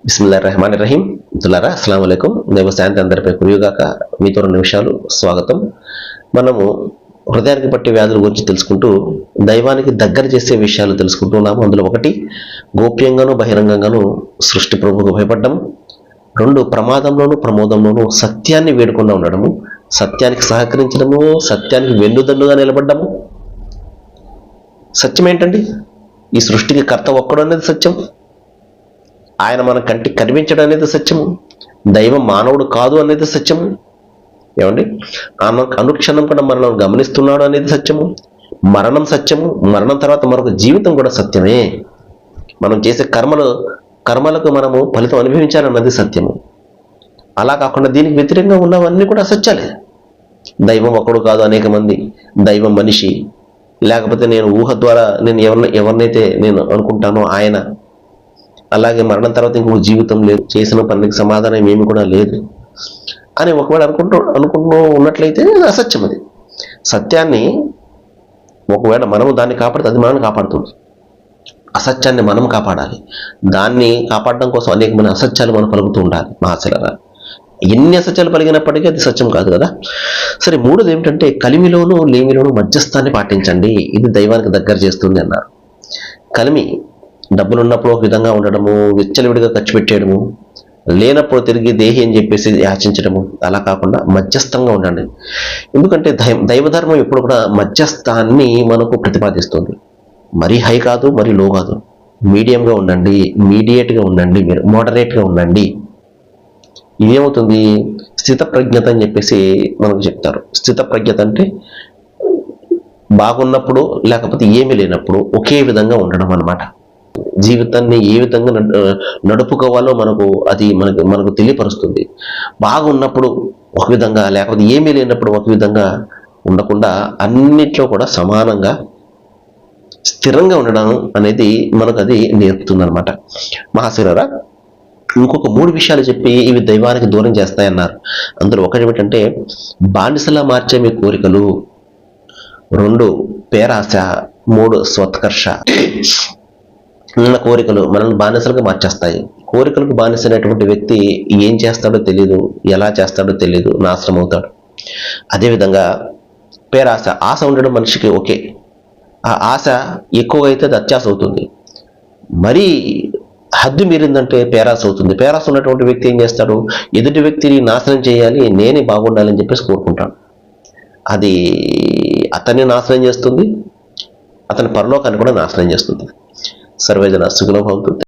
బిస్మిల్లాహిర్రహమానిర్రహీం. మిత్రులారా, అస్సలాము అలైకుం. దైవ శాంతి అందరిపై కురియుగాక. మీతో 2 నిమిషాలు స్వాగతం. మనము హృదయానికి పట్టే వ్యాధుల గురించి తెలుసుకుంటూ దైవానికి దగ్గర చేసే విషయాలు తెలుసుకుంటూ ఉన్నాము. అందులో ఒకటి, గోప్యంగాను బహిరంగంగాను సృష్టి ప్రభువుకు భయపడ్డము. 2, ప్రమాదంలోను ప్రమోదంలోను సత్యాన్ని వేడుకుండా ఉండడము, సత్యానికి సహకరించడము, సత్యానికి వెన్నుదన్నుగా నిలబడ్డము. సత్యం ఏంటండి? ఈ సృష్టికి కర్త ఒక్కడు అనేది సత్యం. ఆయన మన కంటికి కనిపించడం అనేది సత్యము. దైవం మానవుడు కాదు అనేది సత్యము. ఏమండి, అనుక్షణం కూడా మనల్ని గమనిస్తున్నాడు అనేది సత్యము. మరణం సత్యము. మరణం తర్వాత మరొక జీవితం కూడా సత్యమే. మనం చేసే కర్మలకు మనము ఫలితం అనుభవించాలన్నది సత్యము. అలా కాకుండా దీనికి వ్యతిరేకంగా ఉన్నవన్నీ కూడా సత్యాలే. దైవం ఒకడు కాదు, అనేక మంది. దైవం మనిషి, లేకపోతే నేను ఊహ ద్వారా నేను ఎవరినైతే నేను అనుకుంటానో ఆయన. అలాగే మరణం తర్వాత ఇంకొక జీవితం లేదు, చేసిన పనికి సమాధానం ఏమి కూడా లేదు అని ఒకవేళ అనుకుంటూ ఉన్నట్లయితే అది అసత్యం. అది సత్యాన్ని ఒకవేళ మనము దాన్ని కాపాడితే అది మనల్ని కాపాడుతుంది. అసత్యాన్ని మనం కాపాడాలి. దాన్ని కాపాడడం కోసం అనేకమైన అసత్యాలు మనం పలుకుతూ ఉండాలి. మహాశిలరా, ఎన్ని అసత్యాలు పలిగినప్పటికీ అది సత్యం కాదు కదా. సరే, 3ది ఏమిటంటే, కలిమిలోను లేమిలోను మధ్యస్థాన్ని పాటించండి, ఇది దైవానికి దగ్గర చేస్తుంది అన్నారు. కలిమి డబ్బులున్నప్పుడు ఒక విధంగా ఉండడము, విచ్చలవిడిగా ఖర్చు పెట్టేయడము, లేనప్పుడు తిరిగి దేహి అని చెప్పేసి యాచించడము, అలా కాకుండా మధ్యస్థంగా ఉండండి. ఎందుకంటే దైవధర్మం ఎప్పుడు కూడా మధ్యస్థాన్ని మనకు ప్రతిపాదిస్తుంది. మరీ హై కాదు, మరీ లో కాదు, మీడియంగా ఉండండి, మీడియేట్గా ఉండండి, మీరు మోడరేట్గా ఉండండి. ఇదేమవుతుంది? స్థితప్రజ్ఞత అని చెప్పేసి మనకు చెప్తారు. స్థితప్రజ్ఞత అంటే బాగున్నప్పుడు లేకపోతే ఏమీ లేనప్పుడు ఒకే విధంగా ఉండడం అన్నమాట. జీవితాన్ని ఏ విధంగా నడుపుకోవాలో మనకు తెలియపరుస్తుంది. బాగున్నప్పుడు ఒక విధంగా, లేకపోతే ఏమీ లేనప్పుడు ఒక విధంగా ఉండకుండా అన్నిట్లో కూడా సమానంగా స్థిరంగా ఉండడం అనేది మనకు అది నేర్పుతుంది అనమాట. మహాశిలరా, ఇంకొక 3 విషయాలు చెప్పి ఇవి దైవానికి దూరం చేస్తాయన్నారు. అందులో ఒకటి ఏమిటంటే, బానిసలా మార్చే మీ కోరికలు. 2, పేరాశ. 3, స్వత్కర్ష. ఉన్న కోరికలు మనల్ని బానిసలుగా మార్చేస్తాయి. కోరికలకు బానిసైనటువంటి వ్యక్తి ఏం చేస్తాడో తెలియదు, ఎలా చేస్తాడో తెలియదు, నాశనం అవుతాడు. అదేవిధంగా పేరాశ, ఆశ ఉండడం మనిషికి ఓకే. ఆ ఆశ ఎక్కువగా అయితే అది అత్యాశ అవుతుంది. మరీ హద్దు మీరిందంటే పేరాశ అవుతుంది. పేరాశ ఉన్నటువంటి వ్యక్తి ఏం చేస్తాడు? ఎదుటి వ్యక్తిని నాశనం చేయాలి, నేనే బాగుండాలని చెప్పేసి కోరుకుంటాడు. అది అతన్ని నాశనం చేస్తుంది, అతని పరలోకాన్ని కూడా నాశనం చేస్తుంది. సర్వేజన సుఖినో భవంతు.